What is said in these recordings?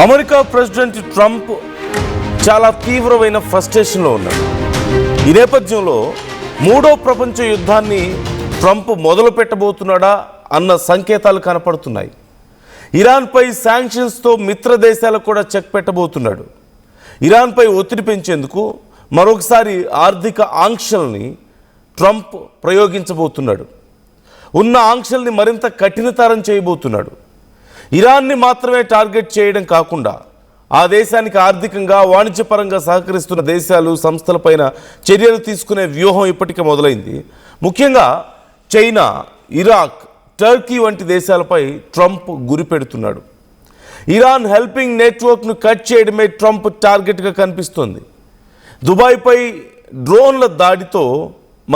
America president Trump చాలా తీవ్రమైన ఫ్రస్ట్రేషన్లో ఉన్నారు. ఈ నేపథ్యంలో మూడో ప్రపంచ యుద్ధాన్ని ట్రంప్ మొదలు పెట్టబోతున్నాడా అన్న సంకేతాలు కనపడుతున్నాయి. ఇరాన్పై శాంక్షన్స్తో మిత్ర దేశాలకు కూడా చెక్ పెట్టబోతున్నాడు. ఇరాన్పై ఒత్తిడి పెంచేందుకు మరొకసారి ఆర్థిక ఆంక్షల్ని ట్రంప్ ప్రయోగించబోతున్నాడు. ఉన్న ఆంక్షల్ని మరింత కఠినతరం చేయబోతున్నాడు. ఇరాన్ని మాత్రమే టార్గెట్ చేయడం కాకుండా ఆ దేశానికి ఆర్థికంగా వాణిజ్యపరంగా సహకరిస్తున్న దేశాలు సంస్థలపైన చర్యలు తీసుకునే వ్యూహం ఇప్పటికే మొదలైంది. ముఖ్యంగా చైనా, ఇరాక్, టర్కీ వంటి దేశాలపై ట్రంప్ గురిపెడుతున్నాడు. ఇరాన్ హెల్పింగ్ నెట్వర్క్ను కట్ చేయడమే ట్రంప్ టార్గెట్గా కనిపిస్తోంది. దుబాయ్పై డ్రోన్ల దాడితో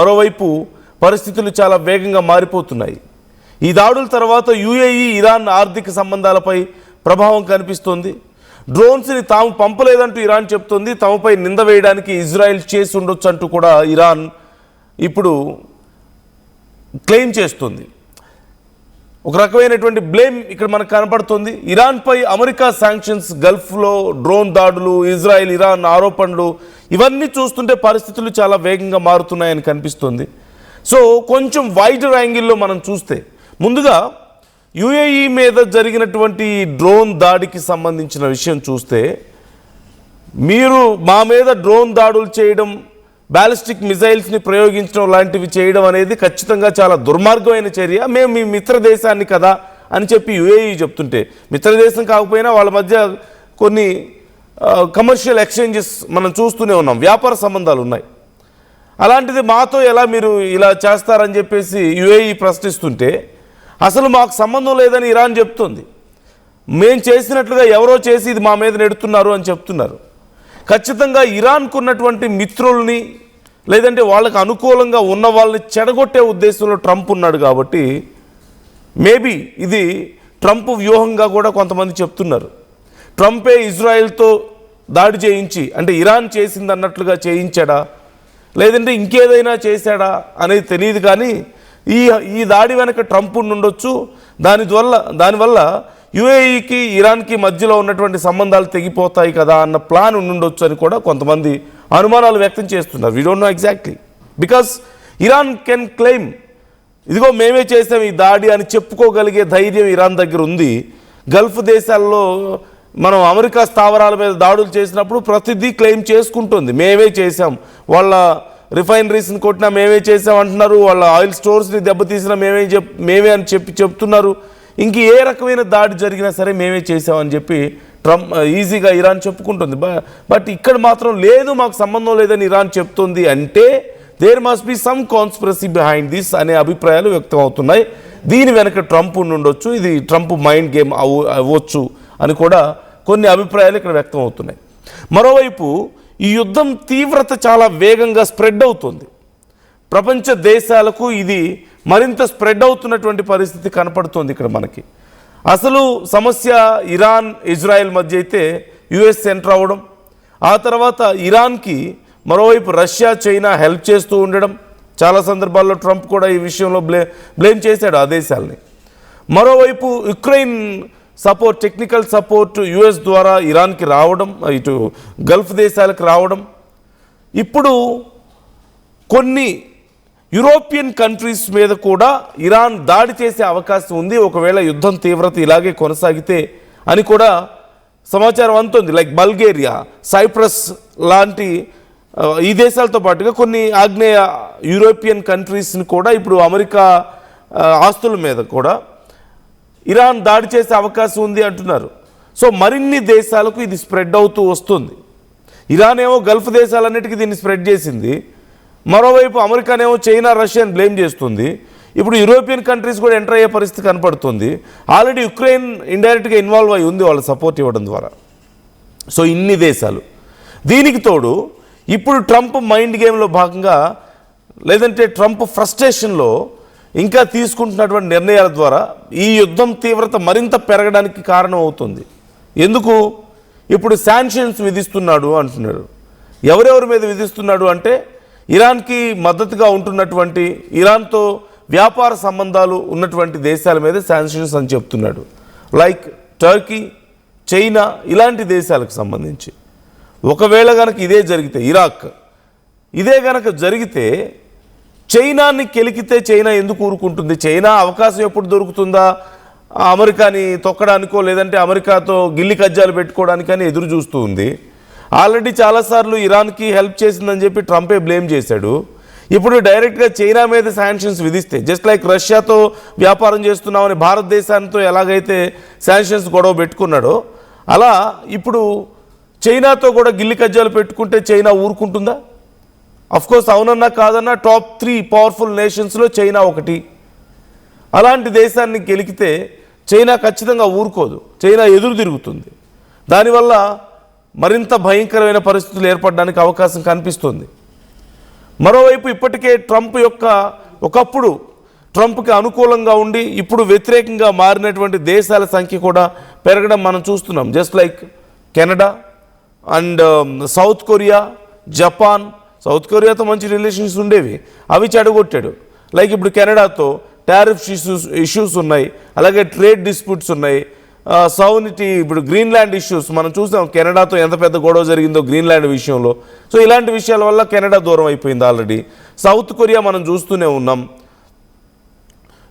మరోవైపు పరిస్థితులు చాలా వేగంగా మారిపోతున్నాయి. ఈ దాడుల తర్వాత యుఏఈ, ఇరాన్ ఆర్థిక సంబంధాలపై ప్రభావం కనిపిస్తోంది. డ్రోన్స్ని తాము పంపలేదంటూ ఇరాన్ చెప్తోంది. తమపై నింద వేయడానికి ఇజ్రాయెల్ చేసి ఉండొచ్చు అంటూ కూడా ఇరాన్ ఇప్పుడు క్లెయిమ్ చేస్తుంది. ఒక రకమైనటువంటి బ్లేమ్ ఇక్కడ మనకు కనపడుతుంది. ఇరాన్పై అమెరికా శాంక్షన్స్, గల్ఫ్లో డ్రోన్ దాడులు, ఇజ్రాయెల్ ఇరాన్ ఆరోపణలు ఇవన్నీ చూస్తుంటే పరిస్థితులు చాలా వేగంగా మారుతున్నాయని కనిపిస్తుంది. సో కొంచెం వైడర్ యాంగిల్లో మనం చూస్తే ముందుగా యుఏఈ మీద జరిగినటువంటి డ్రోన్ దాడికి సంబంధించిన విషయం చూస్తే, మీరు మా మీద డ్రోన్ దాడులు చేయడం, బ్యాలిస్టిక్ మిజైల్స్ని ప్రయోగించడం లాంటివి చేయడం అనేది ఖచ్చితంగా చాలా దుర్మార్గమైన చర్య. మేము మీ మిత్ర దేశాన్ని కదా అని చెప్పి యుఏఈ చెప్తుంటే, మిత్రదేశం కాకపోయినా వాళ్ళ మధ్య కొన్ని కమర్షియల్ ఎక్స్చేంజెస్ మనం చూస్తూనే ఉన్నాం, వ్యాపార సంబంధాలు ఉన్నాయి. అలాంటిది మాతో ఎలా మీరు ఇలా చేస్తారని చెప్పేసి యుఏఈ ప్రశ్నిస్తుంటే, అసలు మాకు సంబంధం లేదని ఇరాన్ చెప్తుంది. మేం చేసినట్లుగా ఎవరో చేసి ఇది మా మీద నెడుతున్నారు అని చెప్తున్నారు. ఖచ్చితంగా ఇరాన్కు ఉన్నటువంటి మిత్రుల్ని, లేదంటే వాళ్ళకు అనుకూలంగా ఉన్న వాళ్ళని చెడగొట్టే ఉద్దేశంలో ట్రంప్ ఉన్నాడు. కాబట్టి మేబీ ఇది ట్రంప్ వ్యూహంగా కూడా కొంతమంది చెప్తున్నారు. ట్రంపే ఇజ్రాయెల్తో దాడి చేయించి, అంటే ఇరాన్ చేసింది అన్నట్లుగా చేయించాడా, లేదంటే ఇంకేదైనా చేశాడా అనేది తెలియదు. కానీ ఈ దాడి వెనక ట్రంప్ ఉండొచ్చు. దానివల్ల యుఏఈకి, ఇరాన్కి మధ్యలో ఉన్నటువంటి సంబంధాలు తెగిపోతాయి కదా అన్న ప్లాన్ ఉండొచ్చు అని కూడా కొంతమంది అనుమానాలు వ్యక్తం చేస్తున్నారు. We don't know exactly, because Iran can claim, ఇదిగో మేమే చేసాం ఈ దాడి అని చెప్పుకోగలిగే ధైర్యం ఇరాన్ దగ్గర ఉంది. గల్ఫ్ దేశాల్లో మనం అమెరికా స్థావరాల మీద దాడులు చేసినప్పుడు ప్రతిదీ క్లెయిమ్ చేసుకుంటుంది, మేమే చేసాం. వాళ్ళ రిఫైనరీస్ని కొట్టినా మేమే చేసాం అంటున్నారు, వాళ్ళ ఆయిల్ స్టోర్స్ని దెబ్బతీసినా మేమే అని చెప్తున్నారు. ఇంక ఏ రకమైన దాడి జరిగినా సరే మేమే చేసామని చెప్పి ట్రంప్ ఈజీగా ఇరాన్ చెప్పుకుంటుంది. బట్ ఇక్కడ మాత్రం లేదు, మాకు సంబంధం లేదని ఇరాన్ చెప్తుంది. అంటే there must be some conspiracy behind this అనే అభిప్రాయాలు వ్యక్తం అవుతున్నాయి. దీని వెనక ట్రంప్ ఉండొచ్చు, ఇది ట్రంప్ మైండ్ గేమ్ అవ్వచ్చు అని కూడా కొన్ని అభిప్రాయాలు ఇక్కడ వ్యక్తం అవుతున్నాయి. మరోవైపు ఈ యుద్ధం తీవ్రత చాలా వేగంగా స్ప్రెడ్ అవుతుంది. ప్రపంచ దేశాలకు ఇది మరింత స్ప్రెడ్ అవుతున్నటువంటి పరిస్థితి కనపడుతోంది ఇక్కడ మనకి. అసలు సమస్య ఇరాన్, ఇజ్రాయెల్ మధ్య అయితే యుఎస్ ఎంటర్ అవ్వడం, ఆ తర్వాత ఇరాన్కి మరోవైపు రష్యా, చైనా హెల్ప్ చేస్తూ ఉండడం, చాలా సందర్భాల్లో ట్రంప్ కూడా ఈ విషయంలో బ్లేమ్ చేశాడు ఆ దేశాలని. మరోవైపు Ukraine support, technical support US ద్వారా ఇరాన్కి రావడం, ఇటు గల్ఫ్ దేశాలకు రావడం. ఇప్పుడు కొన్ని యూరోపియన్ కంట్రీస్ మీద కూడా ఇరాన్ దాడి చేసే అవకాశం ఉంది ఒకవేళ యుద్ధం తీవ్రత ఇలాగే కొనసాగితే అని కూడా సమాచారం అందుతుంది. లైక్ బల్గేరియా, సైప్రస్ లాంటి ఈ దేశాలతో పాటుగా కొన్ని ఆగ్నేయ యూరోపియన్ కంట్రీస్ని కూడా ఇప్పుడు అమెరికా ఆస్తుల మీద కూడా ఇరాన్ దాడి చేసే అవకాశం ఉంది అంటున్నారు. సో మరిన్ని దేశాలకు ఇది స్ప్రెడ్ అవుతూ వస్తుంది. ఇరాన్ ఏమో గల్ఫ్ దేశాలన్నిటికీ దీన్ని స్ప్రెడ్ చేసింది. మరోవైపు అమెరికానేమో చైనా, రష్యాని బ్లేమ్ చేస్తుంది. ఇప్పుడు యూరోపియన్ కంట్రీస్ కూడా ఎంటర్ అయ్యే పరిస్థితి కనపడుతుంది. ఆల్రెడీ యుక్రెయిన్ ఇండైరెక్ట్గా ఇన్వాల్వ్ అయి ఉంది వాళ్ళ సపోర్ట్ ఇవ్వడం ద్వారా. సో ఇన్ని దేశాలు, దీనికి తోడు ఇప్పుడు ట్రంప్ మైండ్ గేమ్లో భాగంగా, లేదంటే ట్రంప్ ఫ్రస్ట్రేషన్లో ఇంకా తీసుకుంటున్నటువంటి నిర్ణయాల ద్వారా ఈ యుద్ధం తీవ్రత మరింత పెరగడానికి కారణం అవుతుంది. ఎందుకు? ఇప్పుడు శాంక్షన్స్ విధిస్తున్నాడు అంటున్నాడు. ఎవరెవరి మీద విధిస్తున్నాడు అంటే, ఇరాన్కి మద్దతుగా ఉంటున్నటువంటి, ఇరాన్తో వ్యాపార సంబంధాలు ఉన్నటువంటి దేశాల మీద శాంక్షన్స్ అని చెప్తున్నాడు. లైక్ టర్కీ, చైనా ఇలాంటి దేశాలకు సంబంధించి ఒకవేళ కనుక ఇదే జరిగితే ఇదే కనుక జరిగితే చైనాని కెలికితే చైనా ఎందుకు ఊరుకుంటుంది? చైనా అవకాశం ఎప్పుడు దొరుకుతుందా అమెరికాని తొక్కడానికో లేదంటే అమెరికాతో గిల్లి కజ్జాలు పెట్టుకోవడానికని ఎదురు చూస్తూ ఉంది. ఆల్రెడీ చాలాసార్లు ఇరాన్కి హెల్ప్ చేసిందని చెప్పి ట్రంపే బ్లేమ్ చేశాడు. ఇప్పుడు డైరెక్ట్గా చైనా మీద శాంక్షన్స్ విధిస్తే జస్ట్ లైక్ రష్యాతో వ్యాపారం చేస్తున్నామని భారతదేశాంతో ఎలాగైతే శాంక్షన్స్ గొడవ పెట్టుకున్నాడో అలా ఇప్పుడు చైనాతో కూడా గిల్లి కజ్జాలు పెట్టుకుంటే చైనా ఊరుకుంటుందా? అఫ్కోర్స్ అవునన్నా కాదన్నా టాప్ 3 పవర్ఫుల్ నేషన్స్లో చైనా ఒకటి. అలాంటి దేశాన్ని గెలికితే చైనా ఖచ్చితంగా ఊరుకోదు, చైనా ఎదురు తిరుగుతుంది. దానివల్ల మరింత భయంకరమైన పరిస్థితులు ఏర్పడడానికి అవకాశం కనిపిస్తుంది. మరోవైపు ఇప్పటికే ట్రంప్ ఒకప్పుడు ట్రంప్కి అనుకూలంగా ఉండి ఇప్పుడు వ్యతిరేకంగా మారినటువంటి దేశాల సంఖ్య కూడా పెరగడం మనం చూస్తున్నాం. Just like Canada and South Korea, Japan. South కొరియాతో మంచి రిలేషన్స్ ఉండేవి, అవి చెడగొట్టాడు. లైక్ ఇప్పుడు కెనడాతో టారిఫ్ ఇష్యూస్ ఉన్నాయి, అలాగే ట్రేడ్ డిస్ప్యూట్స్ ఉన్నాయి. సౌనిటీ ఇప్పుడు గ్రీన్లాండ్ ఇష్యూస్ మనం చూసాం, కెనడాతో ఎంత పెద్ద గొడవ జరిగిందో గ్రీన్లాండ్ విషయంలో. సో ఇలాంటి విషయాల వల్ల కెనడా దూరం అయిపోయింది ఆల్రెడీ. సౌత్ కొరియా మనం చూస్తూనే ఉన్నాం.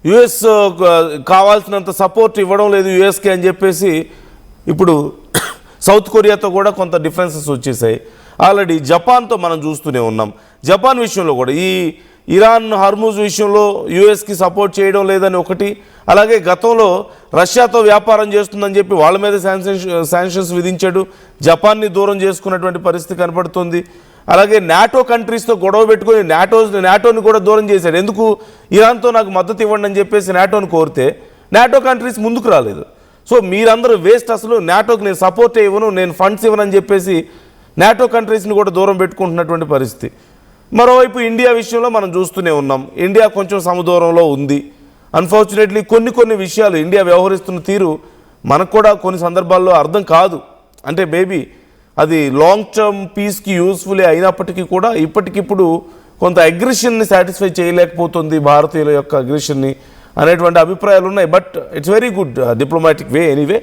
యుఎస్ కావాల్సినంత సపోర్ట్ ఇవ్వడం లేదు యుఎస్కి అని చెప్పేసి ఇప్పుడు సౌత్ కొరియాతో కూడా కొంత డిఫరెన్సెస్ వచ్చేసాయి. ఆల్రెడీ జపాన్తో మనం చూస్తూనే ఉన్నాం. జపాన్ విషయంలో కూడా ఈ ఇరాన్ హార్మూజ్ విషయంలో యుఎస్కి సపోర్ట్ చేయడం లేదని ఒకటి, అలాగే గతంలో రష్యాతో వ్యాపారం చేస్తుందని చెప్పి వాళ్ళ మీద శాంక్షన్స్ విధించాడు, జపాన్ని దూరం చేసుకున్నటువంటి పరిస్థితి కనపడుతుంది. అలాగే నాటో కంట్రీస్తో గొడవ పెట్టుకొని నాటోని కూడా దూరం చేశాడు. ఎందుకు ఇరాన్తో నాకు మద్దతు ఇవ్వండి అని చెప్పేసి నాటోని కోరితే నాటో కంట్రీస్ ముందుకు రాలేదు. సో మీరందరూ వేస్ట్, అసలు నాటోకి నేను సపోర్ట్ ఇవ్వను, నేను ఫండ్స్ ఇవ్వనని చెప్పేసి నాటో కంట్రీస్ని కూడా దూరం పెట్టుకుంటున్నటువంటి పరిస్థితి. మరోవైపు ఇండియా విషయంలో మనం చూస్తూనే ఉన్నాం, ఇండియా కొంచెం సమదూరంలో ఉంది. అన్ఫార్చునేట్లీ కొన్ని విషయాలు ఇండియా వ్యవహరిస్తున్న తీరు మనకు కూడా కొన్ని సందర్భాల్లో అర్థం కాదు. అంటే మేబీ అది లాంగ్ టర్మ్ పీస్కి యూస్ఫుల్ అయినప్పటికీ కూడా ఇప్పటికిప్పుడు కొంత అగ్రెషన్ని సాటిస్ఫై చేయలేకపోతుంది భారతీయుల యొక్క అగ్రెషన్ని అనేటువంటి అభిప్రాయాలు ఉన్నాయి. But it's very good diplomatic way anyway.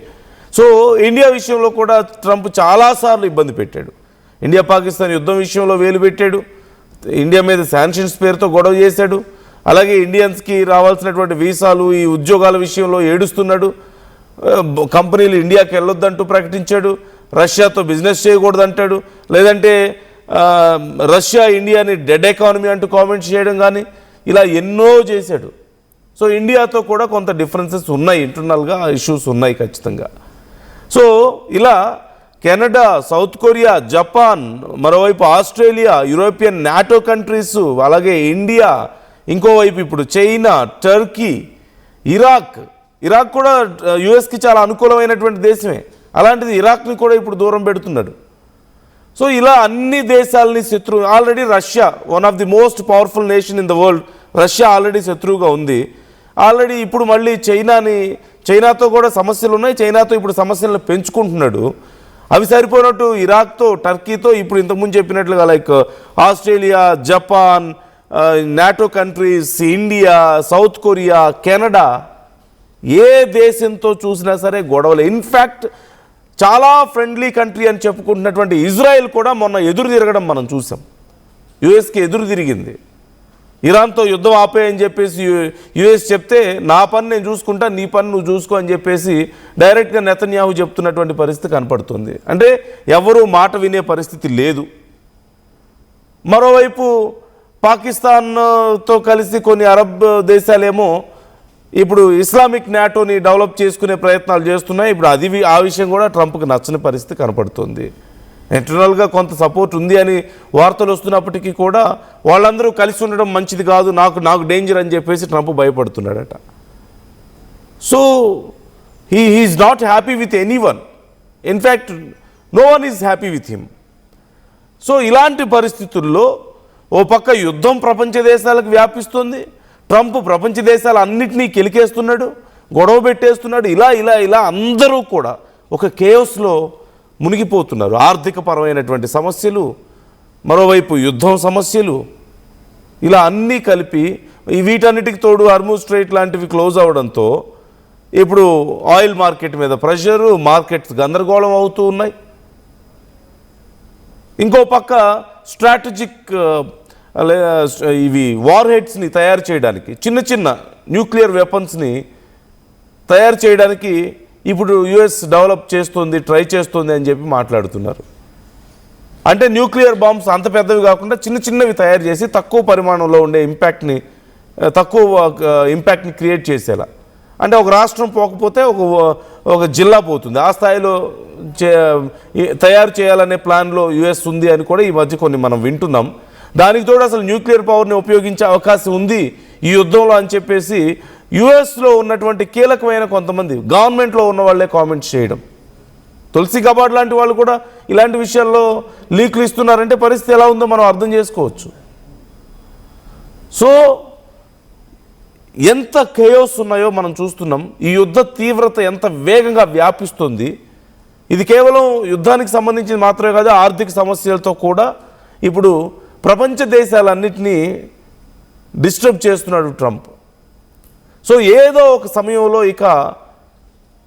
So India విషయంలో కూడా ట్రంప్ చాలాసార్లు ఇబ్బంది పెట్టాడు. ఇండియా పాకిస్తాన్ యుద్ధం విషయంలో వేలు పెట్టాడు, ఇండియా మీద శాంక్షన్స్ పేరుతో గొడవ చేశాడు, అలాగే ఇండియన్స్కి రావాల్సినటువంటి వీసాలు ఈ ఉద్యోగాల విషయంలో ఏడుస్తున్నాడు, కంపెనీలు ఇండియాకి వెళ్ళొద్దంటూ ప్రకటించాడు, రష్యాతో బిజినెస్ చేయకూడదంటాడు, లేదంటే రష్యా ఇండియాని డెడ్ ఎకానమీ అంటూ కామెంట్స్ చేయడం కానీ ఇలా ఎన్నో చేశాడు. సో ఇండియాతో కూడా కొంత డిఫరెన్సెస్ ఉన్నాయి, ఇంటర్నల్గా ఇష్యూస్ ఉన్నాయి ఖచ్చితంగా. సో ఇలా కెనడా, సౌత్ కొరియా, జపాన్, మరోవైపు ఆస్ట్రేలియా, యూరోపియన్ నాటో కంట్రీస్, అలాగే ఇండియా, ఇంకోవైపు ఇప్పుడు చైనా, టర్కీ, ఇరాక్ కూడా యుఎస్కి చాలా అనుకూలమైనటువంటి దేశమే. అలాంటిది ఇరాక్ని కూడా ఇప్పుడు దూరం పెడుతున్నాడు. సో ఇలా అన్ని దేశాలని already Russia, one of the most powerful nation in the world, Russia already శత్రువుగా ఉంది. ఆల్రెడీ ఇప్పుడు మళ్ళీ చైనాతో కూడా సమస్యలు ఉన్నాయి, చైనాతో ఇప్పుడు సమస్యలను పెంచుకుంటున్నాడు. అవి సరిపోయినట్టు ఇరాక్తో, టర్కీతో, ఇప్పుడు ఇంతకుముందు చెప్పినట్లుగా like Australia, Japan, NATO countries, India, South Korea, Canada, ఏ దేశంతో చూసినా సరే గొడవలు. ఇన్ఫ్యాక్ట్ చాలా ఫ్రెండ్లీ కంట్రీ అని చెప్పుకుంటున్నటువంటి ఇజ్రాయెల్ కూడా మొన్న ఎదురు తిరగడం మనం చూసాం. యుఎస్కి ఎదురు తిరిగింది. ఇరాన్తో యుద్ధం ఆపేయని చెప్పేసి యుఎస్ చెప్తే నా పని నేను చూసుకుంటా, నీ పని నువ్వు చూసుకో అని చెప్పేసి డైరెక్ట్గా నెతన్యాహు చెప్తున్నటువంటి పరిస్థితి కనపడుతుంది. అంటే ఎవరూ మాట వినే పరిస్థితి లేదు. మరోవైపు పాకిస్తాన్తో కలిసి కొన్ని అరబ్ దేశాలేమో ఇప్పుడు ఇస్లామిక్ నాటోని డెవలప్ చేసుకునే ప్రయత్నాలు చేస్తున్నాయి. ఇప్పుడు ఆ విషయం కూడా ట్రంప్కి నచ్చని పరిస్థితి కనపడుతుంది. ఇంటర్నల్గా కొంత సపోర్ట్ ఉంది అని వార్తలు వస్తున్నప్పటికీ కూడా వాళ్ళందరూ కలిసి ఉండడం మంచిది కాదు, నాకు డేంజర్ అని చెప్పేసి ట్రంప్ భయపడుతున్నాడట. So he's not happy with anyone. In fact no one is happy with him. So ఇలాంటి పరిస్థితుల్లో ఓ పక్క యుద్ధం ప్రపంచ దేశాలకు వ్యాపిస్తుంది, ట్రంప్ ప్రపంచ దేశాలన్నింటినీ కెలికేస్తున్నాడు, గొడవ పెట్టేస్తున్నాడు. ఇలా అందరూ కూడా ఒక కేయోస్లో మునిగిపోతున్నారు. ఆర్థిక పరమైనటువంటి సమస్యలు, మరోవైపు యుద్ధం సమస్యలు, ఇలా అన్నీ కలిపి వీటన్నిటికి తోడు హార్మూజ్ స్ట్రైట్ లాంటివి క్లోజ్ అవ్వడంతో ఇప్పుడు ఆయిల్ మార్కెట్ మీద ప్రెషరు, మార్కెట్స్ గందరగోళం అవుతూ ఉన్నాయి. ఇంకో పక్క స్ట్రాటజిక్ ఇవి వార్ హెడ్స్ని తయారు చేయడానికి, చిన్న చిన్న న్యూక్లియర్ వెపన్స్ని తయారు చేయడానికి ఇప్పుడు యుఎస్ డెవలప్ చేస్తుంది, ట్రై చేస్తుంది అని చెప్పి మాట్లాడుతున్నారు. అంటే న్యూక్లియర్ బాంబ్స్ అంత పెద్దవి కాకుండా చిన్న చిన్నవి తయారు చేసి తక్కువ పరిమాణంలో ఉండే ఇంపాక్ట్ని క్రియేట్ చేసేలా. అంటే ఒక రాష్ట్రం పోకపోతే ఒక జిల్లా పోతుంది, ఆ స్థాయిలో తయారు చేయాలనే ప్లాన్లో యుఎస్ ఉంది అని కూడా ఈ మధ్య కొన్ని మనం వింటున్నాం. దానికి తోడు అసలు న్యూక్లియర్ పవర్ని ఉపయోగించే అవకాశం ఉంది ఈ యుద్ధంలో అని చెప్పేసి యుఎస్లో ఉన్నటువంటి కీలకమైన కొంతమంది గవర్నమెంట్లో ఉన్న వాళ్ళే కామెంట్స్ చేయడం. తులసి గబాడ్ లాంటి వాళ్ళు కూడా ఇలాంటి విషయాల్లో లీకులు ఇస్తున్నారంటే పరిస్థితి ఎలా ఉందో మనం అర్థం చేసుకోవచ్చు. సో ఎంత కేయోస్ ఉన్నాయో మనం చూస్తున్నాం. ఈ యుద్ధ తీవ్రత ఎంత వేగంగా వ్యాపిస్తుంది. ఇది కేవలం యుద్ధానికి సంబంధించి మాత్రమే కాదు, ఆర్థిక సమస్యలతో కూడా ఇప్పుడు ప్రపంచ దేశాలన్నింటినీ డిస్టర్బ్ చేస్తున్నాడు ట్రంప్. సో ఏదో ఒక సమయంలో ఇక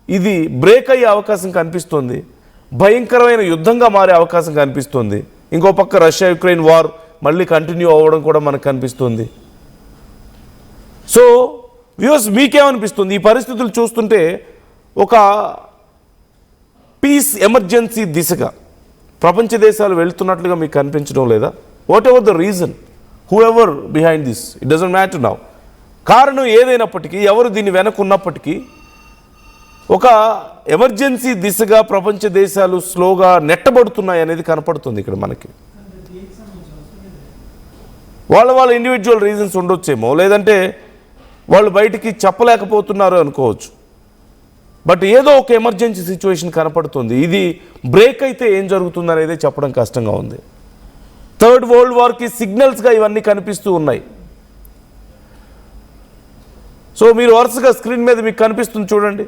ఇది బ్రేక్ అయ్యే అవకాశం కనిపిస్తుంది, భయంకరమైన యుద్ధంగా మారే అవకాశం కనిపిస్తుంది. ఇంకో పక్క రష్యా యుక్రెయిన్ వార్ మళ్ళీ కంటిన్యూ అవ్వడం కూడా మనకు కనిపిస్తుంది. సో వ్యూస్, మీకేమనిపిస్తుంది ఈ పరిస్థితులు చూస్తుంటే? ఒక పీస్ ఎమర్జెన్సీ దిశగా ప్రపంచ దేశాలు వెళ్తున్నట్లుగా మీకు కనిపించడం లేదా? What ever the reason, who ever behind this, it doesn't matter now. కారణం ఏదైనప్పటికీ, ఎవరు దీన్ని వెనకున్నప్పటికీ ఒక ఎమర్జెన్సీ దిశగా ప్రపంచ దేశాలు స్లోగా నెట్టబడుతున్నాయి అనేది కనపడుతుంది ఇక్కడ మనకి. వాళ్ళ ఇండివిజువల్ రీజన్స్ ఉండొచ్చేమో, లేదంటే వాళ్ళు బయటికి చెప్పలేకపోతున్నారు అనుకోవచ్చు. బట్ ఏదో ఒక ఎమర్జెన్సీ సిచ్యువేషన్ కనపడుతుంది. ఇది బ్రేక్ అయితే ఏం జరుగుతుంది అనేది చెప్పడం కష్టంగా ఉంది. థర్డ్ వరల్డ్ వార్కి సిగ్నల్స్గా ఇవన్నీ కనిపిస్తూ ఉన్నాయి. సో మీరు వరుసగా స్క్రీన్ మీద మీకు కనిపిస్తుంది చూడండి.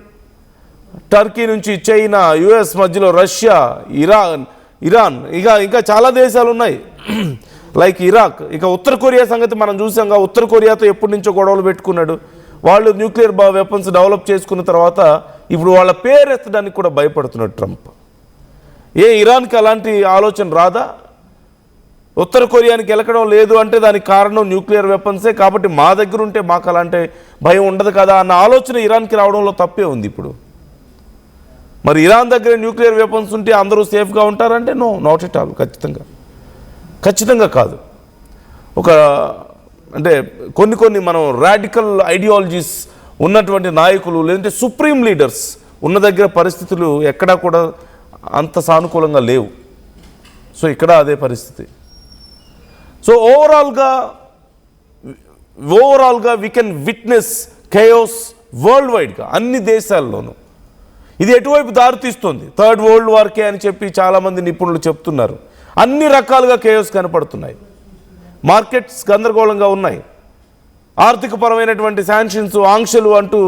టర్కీ నుంచి చైనా, యుఎస్ మధ్యలో రష్యా, ఇరాన్, ఇంకా చాలా దేశాలు ఉన్నాయి లైక్ ఇరాక్. ఇక ఉత్తర కొరియా సంగతి మనం చూసాంగా. ఉత్తర కొరియాతో ఎప్పటి నుంచో గొడవలు పెట్టుకున్నాడు. వాళ్ళు న్యూక్లియర్ వెపన్స్ డెవలప్ చేసుకున్న తర్వాత ఇప్పుడు వాళ్ళ పేరు ఎత్తడానికి కూడా భయపడుతున్నాడు ట్రంప్. ఇరాన్కి అలాంటి ఆలోచన రాదా? ఉత్తర కొరియాని గెలకడం లేదు అంటే దానికి కారణం న్యూక్లియర్ వెపన్సే, కాబట్టి మా దగ్గర ఉంటే మాకు అలాంటి భయం ఉండదు కదా అన్న ఆలోచన ఇరాన్కి రావడంలో తప్పే ఉంది ఇప్పుడు. మరి ఇరాన్ దగ్గర న్యూక్లియర్ వెపన్స్ ఉంటే అందరూ సేఫ్గా ఉంటారంటే నో, నాట్ ఎట్ ఆల్. ఖచ్చితంగా కాదు. అంటే కొన్ని మనం రాడికల్ ఐడియాలజీస్ ఉన్నటువంటి నాయకులు, లేదంటే సుప్రీం లీడర్స్ ఉన్న దగ్గర పరిస్థితులు ఎక్కడా కూడా అంత సానుకూలంగా లేవు. సో ఇక్కడ అదే పరిస్థితి. సో ఓవరాల్గా we can witness chaos world వైడ్గా అన్ని దేశాల్లోనూ. ఇది ఎటువైపు దారితీస్తుంది? థర్డ్ వరల్డ్ వార్కే అని చెప్పి చాలామంది నిపుణులు చెప్తున్నారు. అన్ని రకాలుగా కేయోస్ కనపడుతున్నాయి. మార్కెట్స్ గందరగోళంగా ఉన్నాయి. ఆర్థికపరమైనటువంటి శాంక్షన్స్, ఆంక్షలు అంటూ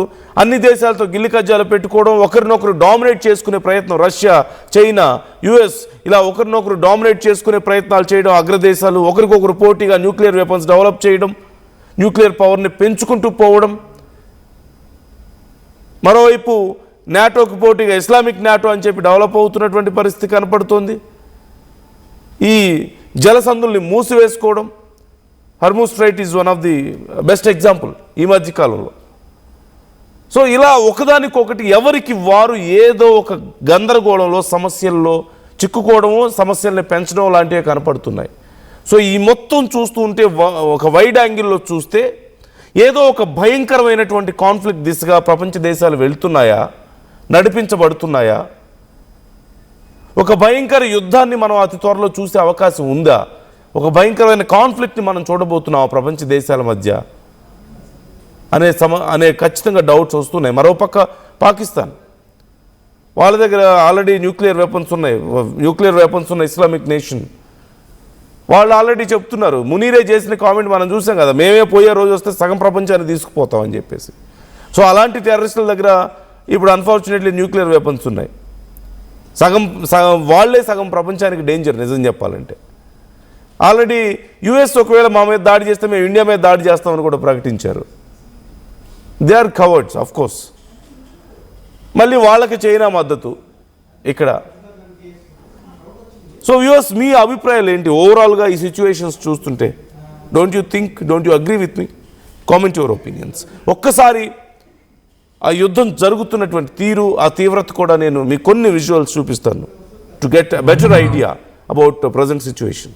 అన్ని దేశాలతో గిల్లి కజ్జాలు పెట్టుకోవడం, ఒకరినొకరు డామినేట్ చేసుకునే ప్రయత్నం, రష్యా, చైనా, యుఎస్ ఇలా ఒకరినొకరు డామినేట్ చేసుకునే ప్రయత్నాలు చేయడం, అగ్రదేశాలు ఒకరికొకరు పోటీగా న్యూక్లియర్ వెపన్స్ డెవలప్ చేయడం, న్యూక్లియర్ పవర్ని పెంచుకుంటూ పోవడం. మరోవైపు నాటోకి పోటీగా ఇస్లామిక్ నాటో అని చెప్పి డెవలప్ అవుతున్నటువంటి పరిస్థితి కనపడుతోంది. ఈ జలసందుల్ని మూసివేసుకోవడం, Hormuz strait is one of the best example ఈ మధ్యకాలంలో. సో ఇలా ఒకదానికొకటి ఎవరికి వారు ఏదో ఒక గందరగోళంలో సమస్యల్లో చిక్కుకోవడము, సమస్యల్ని పెంచడం లాంటివి కనపడుతున్నాయి. సో ఈ మొత్తం చూస్తూ ఉంటే ఒక వైడ్ యాంగిల్లో చూస్తే ఏదో ఒక భయంకరమైనటువంటి కాన్ఫ్లిక్ట్ దిశగా ప్రపంచ దేశాలు వెళ్తున్నాయా, నడిపించబడుతున్నాయా? ఒక భయంకర యుద్ధాన్ని మనం అతి త్వరలో చూసే అవకాశం ఉందా? ఒక భయంకరమైన కాన్ఫ్లిక్ట్ని మనం చూడబోతున్నాం ప్రపంచ దేశాల మధ్య అనే ఖచ్చితంగా డౌట్స్ వస్తున్నాయి. మరోపక్క పాకిస్తాన్, వాళ్ళ దగ్గర ఆల్రెడీ న్యూక్లియర్ వెపన్స్ ఉన్న ఇస్లామిక్ నేషన్, వాళ్ళు ఆల్రెడీ చెప్తున్నారు. మునీరే చేసిన కామెంట్ మనం చూసాం కదా, మేమే పోయే రోజు వస్తే సగం ప్రపంచాన్ని తీసుకుపోతామని చెప్పేసి. సో అలాంటి టెర్రరిస్టుల దగ్గర ఇప్పుడు అన్ఫార్చునేట్లీ న్యూక్లియర్ వెపన్స్ ఉన్నాయి. వాళ్ళే సగం ప్రపంచానికి డేంజర్ నిజం చెప్పాలంటే. ఆల్రెడీ యుఎస్ ఒకవేళ మా మీద దాడి చేస్తే మేము ఇండియా మీద దాడి చేస్తామని కూడా ప్రకటించారు. They are cowards of course. మళ్ళీ వాళ్ళకి చైనా మద్దతు ఇక్కడ. సో వ్యూవర్స్, మీ అభిప్రాయాలు ఏంటి ఓవరాల్గా ఈ సిచ్యువేషన్స్ చూస్తుంటే? Don't you agree with me? Comment your opinions. ఒక్కసారి ఆ యుద్ధం జరుగుతున్నటువంటి తీరు, ఆ తీవ్రత కూడా నేను మీకు కొన్ని విజువల్స్ చూపిస్తాను to get better idea about present situation.